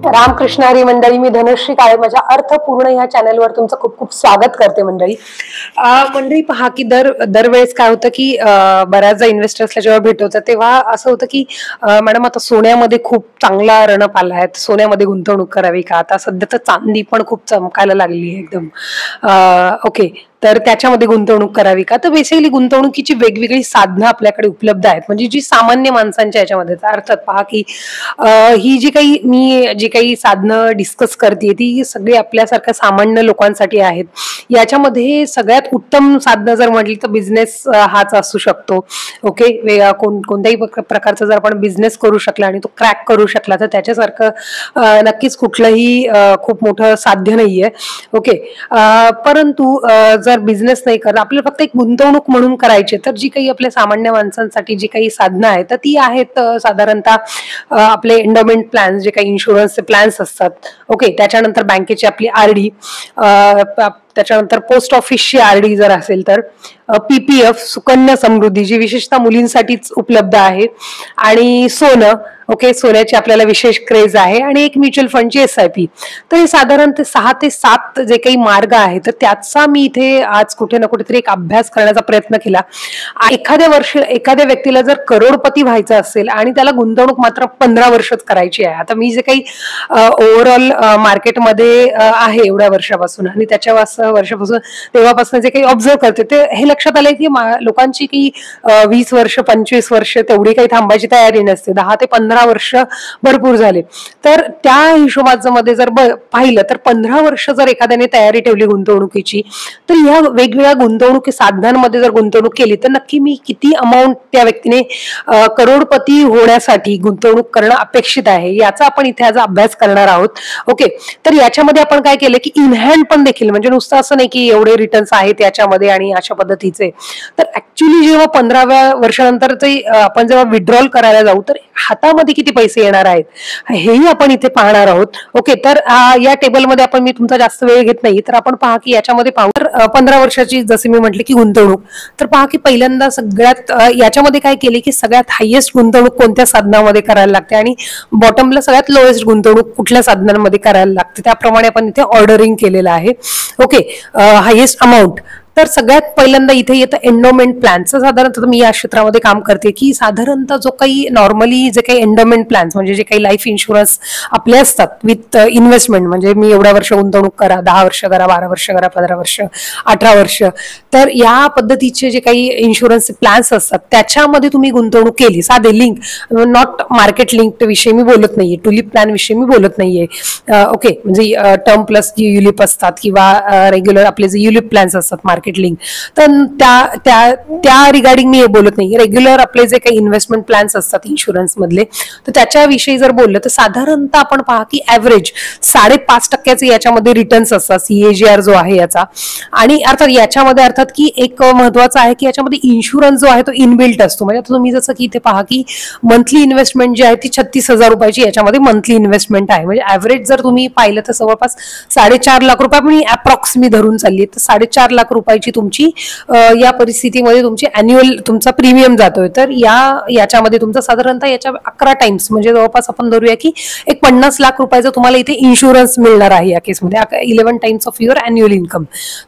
रामकृष्ण हरी मंडळी, मी धनश्री काळे माझ्या अर्थपूर्ण या चॅनलवर तुमचं खूप खूप स्वागत करते मंडळी. मंडळी पहा की दरवेळेस काय होतं की बऱ्याचदा इन्व्हेस्टर्सला जेव्हा भेट होतं तेव्हा असं होतं की मॅडम आता सोन्यामध्ये खूप चांगला रणप आला आहे, सोन्यामध्ये गुंतवणूक करावी का? आता सध्या तर चांदी पण खूप चमकायला लागली आहे एकदम. ओके, तर त्याच्यामध्ये गुंतवणूक करावी का? तर बेसिकली गुंतवणुकीची वेगवेगळी साधनं आपल्याकडे उपलब्ध आहेत, म्हणजे जी सामान्य माणसांच्या याच्यामध्ये. अर्थात पहा की ही जी काही साधनं डिस्कस करते ती सगळी आपल्यासारख्या सामान्य लोकांसाठी आहेत. याच्यामध्ये सगळ्यात उत्तम साधनं जर म्हटली तर बिझनेस हाच असू शकतो. ओके, कोणत्याही प्रकारचा जर आपण बिझनेस करू शकला आणि तो क्रॅक करू शकला तर त्याच्यासारखं नक्कीच कुठलंही खूप मोठं साध्य नाहीये. ओके, परंतु जर बिझनेस नाही करत, आपल्याला फक्त एक गुंतवणूक म्हणून करायची, तर जी काही आपल्या सामान्य माणसांसाठी जी काही साधनं आहेत तर ती आहेत साधारणतः आपले एंडोमेंट प्लॅन्स, जे काही इन्शुरन्सचे प्लॅन्स असतात. ओके, त्याच्यानंतर बँकेची आपली आरडी, त्याच्यानंतर पोस्ट ऑफिसची आरडी जर असेल तर पीपीएफ, सुकन्या समृद्धी जी विशेषतः मुलींसाठीच उपलब्ध आहे, आणि सोनं. ओके, सोन्याची आपल्याला विशेष क्रेज आहे, आणि एक म्युच्युअल फंडची एसआयपी. तर हे साधारणतः 6 ते 7 जे काही मार्ग आहेत तर त्याचा मी इथे आज कुठे ना कुठेतरी एक अभ्यास करण्याचा प्रयत्न केला. एखाद्या व्यक्तीला जर करोडपती व्हायचं असेल आणि त्याला गुंतवणूक मात्र 15 वर्षात करायची आहे. आता मी जे काही ओव्हरऑल मार्केटमध्ये आहे एवढ्या वर्षापासून आणि त्याच्या वर्षापासून तेव्हापासून जे काही ऑब्झर्व करते ते हे लक्षात आलंय की लोकांची की 20 वर्ष 25 वर्ष तेवढी काही थांबायची तयारी नसते. 10 ते 15 वर्ष भरपूर झाले. तर त्या हिशोबामध्ये जर पाहिलं तर 15 वर्ष जर एखाद्याने तयारी ठेवली गुंतवणुकीची, तर ह्या वेगवेगळ्या गुंतवणुकी साधनांमध्ये जर गुंतवणूक केली तर नक्की मी किती अमाऊंट त्या व्यक्तीने करोडपती होण्यासाठी गुंतवणूक करणं अपेक्षित आहे याचा आपण इथे आज अभ्यास करणार आहोत. ओके, तर याच्यामध्ये आपण काय केलं की इन हँड पण देखील, म्हणजे नुसतं असं नाही की एवढे रिटर्न्स आहेत याच्यामध्ये आणि अशा पद्धतीचे, तर ऍक्च्युली जेव्हा 15व्या वर्षानंतर आपण जेव्हा विड्रॉल करायला जाऊ तर हातामध्ये किती पैसे येणार आहेत हेही आपण इथे पाहणार आहोत. ओके, तर या टेबलमध्ये मी तुमचा जास्त वेळ घेत नाही, तर आपण पहा की याच्यामध्ये पाहू तर 15 वर्षाची जसे मी म्हटले की गुंतवणूक, तर पहा की पहिल्यांदा सगळ्यात याच्यामध्ये काय केले की सगळ्यात हायेस्ट गुंतवणूक कोणत्या साधनामध्ये करायला लागते आणि बॉटमला सगळ्यात लोएस्ट गुंतवणूक कुठल्या साधनांमध्ये करायला लागते त्याप्रमाणे आपण इथे ऑर्डरिंग केलेलं आहे. Okay, highest amount. तर सगळ्यात पहिल्यांदा इथे येतं एंडोमेंट प्लॅन्स. साधारणतः मी या क्षेत्रामध्ये काम करते की साधारणतः जो काही नॉर्मली जे काही एंडोमेंट प्लॅन्स म्हणजे जे काही लाईफ इन्शुरन्स आपले असतात विथ इन्व्हेस्टमेंट, म्हणजे मी एवढ्या वर्ष गुंतवणूक करा, 10 वर्ष करा, 12 वर्ष करा, 15 वर्ष, 18 वर्ष, तर या पद्धतीचे जे काही इन्शुरन्स प्लॅन्स असतात त्याच्यामध्ये तुम्ही गुंतवणूक केली, साधे लिंक, नॉट मार्केट लिंक विषयी मी बोलत नाहीये, टुलिप प्लॅन विषयी मी बोलत नाहीये. ओके, म्हणजे टर्म प्लस जी युलिप असतात किंवा रेग्युलर आपले जे युलिप प्लॅन्स असतात मार्केट लिंक, तर त्या रिगार्डिंग मी हे बोलत नाही. रेग्युलर आपले जे काही इन्व्हेस्टमेंट प्लॅन्स असतात इन्शुरन्स मधले, तर त्याच्याविषयी जर बोललं तर साधारणतः आपण पहा की ऍव्हरेज 5.5% याच्यामध्ये रिटर्न्स असतात, CAGR जो आहे याचा. आणि अर्थात याच्यामध्ये की एक महत्वाचं आहे की याच्यामध्ये इन्शुरन्स जो आहे तो इनबिल्ट असतो. म्हणजे तुम्ही जसं की इथे पहा की मंथली इन्व्हेस्टमेंट जी आहे ती 36,000 रुपयाची याच्यामध्ये मंथली इन्व्हेस्टमेंट आहे. म्हणजे ऍव्हरेज जर तुम्ही पाहिलं तर जवळपास 4.5 लाख रुपये पण अप्रॉक्स मी धरून चालली, तर 4.5 लाख रुपयाची तुमची या परिस्थितीमध्ये तुमची अॅन्युअल तुमचा प्रीमियम जातोय. तर याच्यामध्ये तुमचा साधारणतः याच्या 11 टाइम्स, म्हणजे जवळपास आपण धरूया की एक 50 लाख रुपयाचा तुम्हाला इथे इन्शुरन्स मिळणार आहे या केसमध्ये, 11 times of your annual income.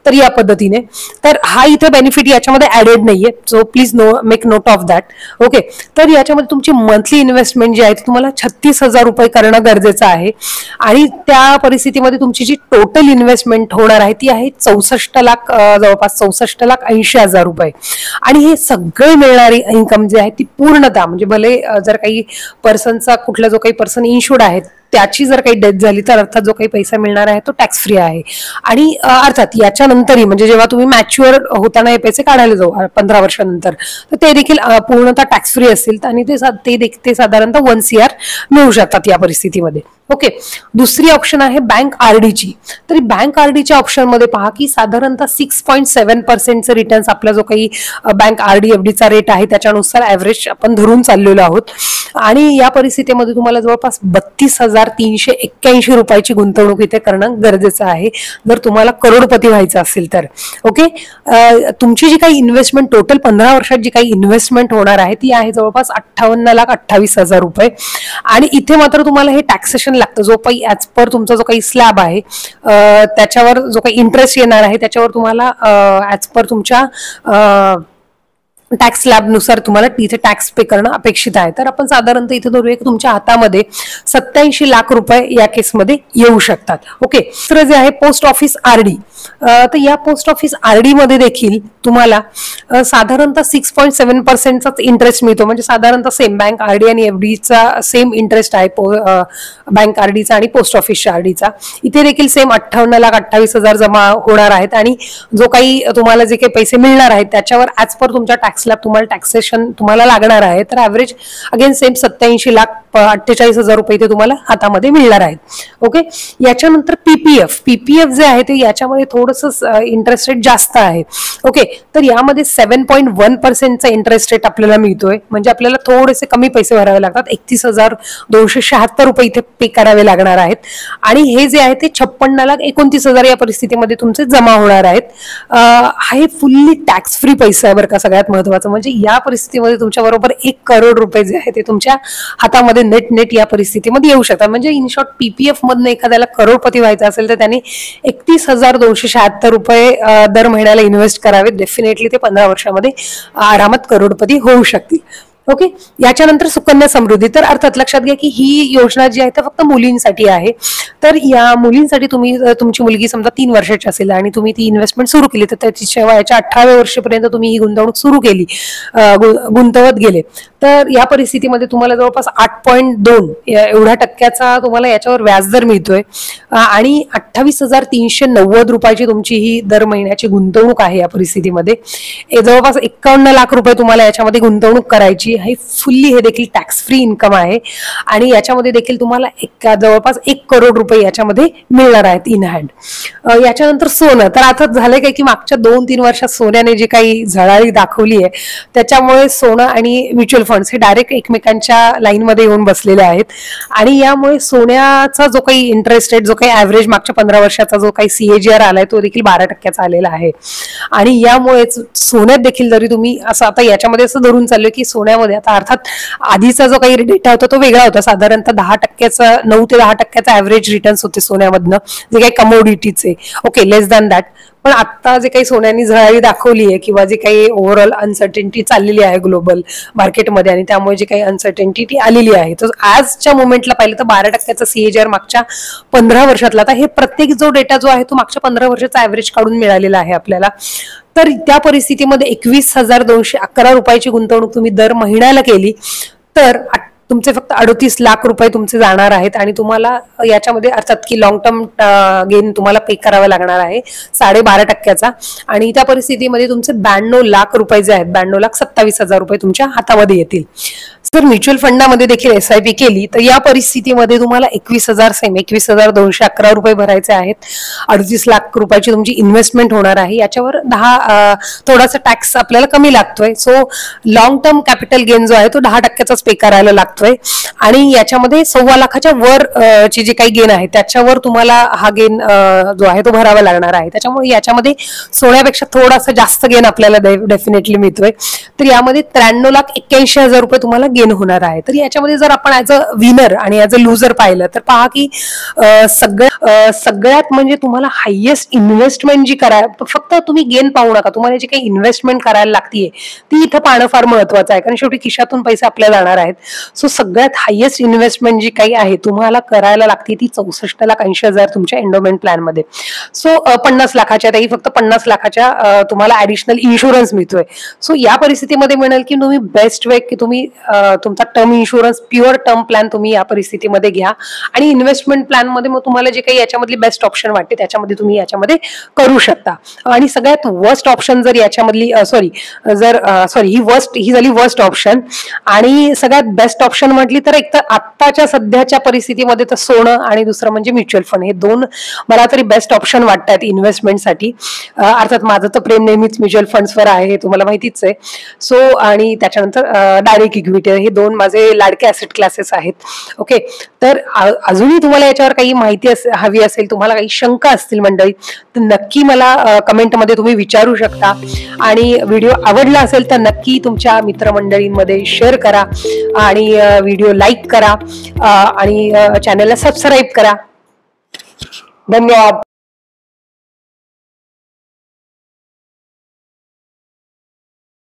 तर या पद्धतीने, तर हा इथे बेनिफिट याच्यामध्ये ऍडेड नाहीये, so please make note of that. Okay, तर याच्यामध्ये तुमची मंथली इन्व्हेस्टमेंट जी आहे ती तुम्हाला 36,000 रुपये करणं गरजेचं आहे, आणि त्या परिस्थितीमध्ये तुमची जी टोटल इन्व्हेस्टमेंट होणार आहे ती आहे 64 लाख, जवळपास 64,80,000 रुपये. आणि हे सगळे मिळणारी इन्कम जी आहे ती पूर्णतः, म्हणजे भले जर काही पर्सनचा कुठला जो काही पर्सन इन्शुर्ड आहे त्याची जर काही डेथ झाली तर अर्थात जो काही पैसा मिळणार आहे तो टॅक्स फ्री आहे. आणि अर्थात याच्यानंतरही, म्हणजे जेव्हा तुम्ही मॅच्युअर होताना हे पैसे काढायला जाऊ 15 वर्षानंतर, तर ते देखील पूर्णतः टॅक्स फ्री असतील आणि ते साधारणतः 1 CR मिळू शकतात या परिस्थितीमध्ये. ओके, दुसरी ऑप्शन आहे बँक आरडीची. तर बँक आरडीच्या ऑप्शन मध्ये पहा की साधारणतः 6.7% रिटर्न्स आपला जो काही बँक आरडी एफडीचा रेट आहे त्याच्यानुसार ऍव्हरेज आपण धरून चाललेलो आहोत. आणि या परिस्थितीमध्ये तुम्हाला जवळपास 32,000 36,381 रुपयाची गुंतवणूक इथे करणं गरजेचं आहे जर तुम्हाला करोडपती व्हायचं असेल तर. ओके, तुमची जी काही इन्व्हेस्टमेंट टोटल 15 वर्षात जी काही इन्व्हेस्टमेंट होणार आहे ती आहे जवळपास 58,28,000 रुपये. आणि इथे मात्र तुम्हाला हे टॅक्सेशन लागतं, जो काही ॲज पर तुमचा जो काही स्लॅब आहे त्याच्यावर जो काही इंटरेस्ट येणार आहे त्याच्यावर तुम्हाला ॲज पर तुमच्या टॅक्स स्लॅबनुसार तुम्हाला तिथे टॅक्स पे करणं अपेक्षित आहे. तर आपण साधारणतः इथे धरूया की तुमच्या हातामध्ये 87 लाख रुपये या केसमध्ये येऊ शकतात. ओके, दुसरं जे आहे पोस्ट ऑफिस आरडी. तर या पोस्ट ऑफिस आरडी मध्ये देखील तुम्हाला साधारणतः 6.7% इंटरेस्ट मिळतो. म्हणजे साधारणतः सेम बँक आरडी आणि एफडीचा सेम इंटरेस्ट आहे बँक आरडीचा आणि पोस्ट ऑफिसच्या आरडीचा. इथे देखील सेम 58,28,000 जमा होणार आहेत आणि जो काही तुम्हाला जे काही पैसे मिळणार आहेत त्याच्यावर ऍज पर तुमच्या टॅक्स स्लॅब तुम्हाला टॅक्सेशन तुम्हाला लागणार आहे. तर ऍव्हरेज अगेन सेम 87,48,000 रुपये इथे तुम्हाला हातामध्ये मिळणार आहेत. ओके, याच्यानंतर पीपीएफ जे आहे ते याच्यामध्ये थोडंसं इंटरेस्ट रेट जास्त आहे. ओके, तर यामध्ये 7.1% इंटरेस्ट रेट आपल्याला मिळतोय. म्हणजे आपल्याला थोडेसे कमी पैसे भरावे लागतात, 31,276 रुपये इथे पे करावे लागणार आहेत. आणि हे जे आहे ते 56,29,000 या परिस्थितीमध्ये तुमचे जमा होणार आहेत. हे फुल्ली टॅक्स फ्री पैसा आहे बरं का, सगळ्यात महत्वाचं म्हणजे या परिस्थितीमध्ये तुमच्या बरोबर 1 करोड रुपये जे आहे ते तुमच्या हातामध्ये नेट या परिस्थितीमध्ये येऊ शकतात. म्हणजे इन शॉर्ट पीपीएफ मधनं एखाद्याला करोडपती व्हायचं असेल तर त्यांनी 31,276 रुपये दर महिन्याला इन्व्हेस्ट करावेत. डेफिनेटली ते 15 वर्षामध्ये आरामात करोडपती होऊ शकतील. ओके, याच्यानंतर सुकन्या समृद्धी. तर अर्थात लक्षात घ्या की ही योजना जी आहे ती फक्त मुलींसाठी आहे. तर या मुलींसाठी तुम्ही तुमची मुलगी समजा 3 वर्षाची असेल आणि तुम्ही ती इन्व्हेस्टमेंट सुरू केली तर त्याची वयाच्या 18व्या वर्षापर्यंत तुम्ही ही गुंतवणूक सुरू केली, गुंतवत गेले, तर या परिस्थितीमध्ये तुम्हाला जवळपास 8.2 एवढ्या टक्क्याचा तुम्हाला याच्यावर व्याजदर मिळतोय. आणि 28,390 रुपयाची तुमची ही दर महिन्याची गुंतवणूक आहे. या परिस्थितीमध्ये जवळपास 51 लाख रुपये तुम्हाला याच्यामध्ये गुंतवणूक करायची. हे फुल्ली हे देखील टॅक्स फ्री इन्कम आहे आणि याच्यामध्ये देखील तुम्हाला जवळपास 1 करोड रुपये याच्यामध्ये मिळणार आहेत इन हँड. याच्यानंतर सोनं. तर आता झालंय काय की मागच्या 2-3 वर्षात सोन्याने जी काही झळाळी दाखवली आहे त्याच्यामुळे सोनं आणि म्युच्युअल फंड्स हे डायरेक्ट एकमेकांच्या लाईनमध्ये येऊन बसलेले आहेत. आणि यामुळे सोन्याचा जो काही इंटरेस्ट रेट, जो काही ऍव्हरेज मागच्या 15 वर्षाचा जो काही CAGR आलाय तो देखील 12% आलेला आहे. आणि यामुळे सोन्यात देखील जरी तुम्ही असं आता याच्यामध्ये असं धरून चाललोय की सोन्यामध्ये आता अर्थात आधीचा जो काही डेटा होता तो वेगळा होता, साधारणतः 10%, 9 ते 10% ऍव्हरेज रिटर्न्स होते सोन्यामधनं जे काही कमोडिटीचे. Okay, less than that. पण आता जे काही सोन्याने झळाळी दाखवली आहे किंवा जे काही ओव्हरऑल अनसर्टेनिटी चाललेली आहे ग्लोबल मार्केटमध्ये आणि त्यामुळे जी काही अनसर्टेनिटी आलेली आहे, तर आजच्या मोमेंटला पाहिलं तर 12% CAGR मागच्या 15 वर्षातला. आता हे प्रत्येक जो डेटा जो आहे तो मागच्या 15 वर्षाचा ऍव्हरेज काढून मिळालेला आहे आपल्याला. तर त्या परिस्थितीमध्ये 21,211 रुपयाची गुंतवणूक तुम्ही दर महिन्याला केली तर तुमचे फक्त 38 लाख रुपये तुमचे जाणार आहेत. आणि तुम्हाला याच्यामध्ये अर्थात की लॉंग टर्म गेन तुम्हाला पे करावा लागणार आहे 12.5%. आणि त्या परिस्थितीमध्ये तुमचे 92 लाख रुपये जे आहेत 92,27,000 रुपये तुमच्या हातामध्ये येतील. जर म्युच्युअल फंडामध्ये देखील SIP केली तर या परिस्थितीमध्ये तुम्हाला 21,211 रुपये भरायचे आहेत. 38 लाख रुपयाची तुमची इन्व्हेस्टमेंट होणार आहे. याच्यावर थोडासा टॅक्स आपल्याला कमी लागतोय. So long term capital gain जो आहे तो 10%चाच पे करायला लागतोय. आणि याच्यामध्ये 1.25 लाखाच्या वर ची जी काही गेन आहे त्याच्यावर तुम्हाला हा गेन जो आहे तो भरावा लागणार आहे. त्याच्यामुळे याच्यामध्ये सोन्यापेक्षा थोडासा जास्त गेन आपल्याला डेफिनेटली मिळतोय. तर यामध्ये 93,81,000 रुपये तुम्हाला गेन होणार आहे. तर याच्यामध्ये जर आपण ऍज अ विनर आणि ऍज अ लुझर पाहिलं तर पहा की सगळ्यात म्हणजे तुम्हाला हायएस्ट इन्व्हेस्टमेंट जी फक्त तुम्ही गेन पाहू नका, तुम्हाला जी काही इन्व्हेस्टमेंट करायला लागतीये ती इथं पाहणं फार महत्वाचं आहे, कारण शेवटी खिशातून पैसे आपल्याला जाणार आहेत. सो सगळ्यात हायएस्ट इन्व्हेस्टमेंट जी काही आहे तुम्हाला करायला लागते ती 64,80,000 तुमच्या एंडोमेंट प्लॅन मध्ये. सो 50 लाखाच्या त्याही फक्त 50 लाखाच्या तुम्हाला ऍडिशनल इन्शुरन्स मिळतोय. सो या परिस्थितीमध्ये मिळेल की तुम्ही बेस्ट वे की तुम्ही तुमचा term insurance pure term plan तुम्ही या परिस्थितीमध्ये घ्या आणि इन्व्हेस्टमेंट प्लॅन मध्ये मग तुम्हाला जे काही याच्यामधली बेस्ट ऑप्शन वाटते त्याच्यामध्ये तुम्ही याच्यामध्ये करू शकता. आणि सगळ्यात वर्स्ट ऑप्शन जर याच्यामधली ही झाली वर्स्ट ऑप्शन. आणि सगळ्यात बेस्ट ऑप्शन म्हटली तर एक तर आत्ताच्या सध्याच्या परिस्थितीमध्ये तर सोनं आणि दुसरं म्हणजे म्युच्युअल फंड, हे दोन मला तरी बेस्ट ऑप्शन वाटतात इन्व्हेस्टमेंटसाठी. अर्थात माझं तर प्रेम नेहमीच म्युच्युअल फंड्सवर आहे हे तुम्हाला माहितीच आहे. सो आणि त्याच्यानंतर डायरेक्ट इक्विटी हे 2 माझे लाडके ऍसेट क्लासेस आहेत. ओके, तर अजूनही तुम्हाला याच्यावर काही माहिती हवी असेल, तुम्हाला काही शंका असतील मंडळी, तर नक्की मला कमेंटमध्ये तुम्ही विचारू शकता. आणि व्हिडिओ आवडला असेल तर नक्की तुमच्या मित्रमंडळींमध्ये शेअर करा आणि व्हिडिओ लाईक करा आणि चॅनलला सबस्क्राईब करा. धन्यवाद.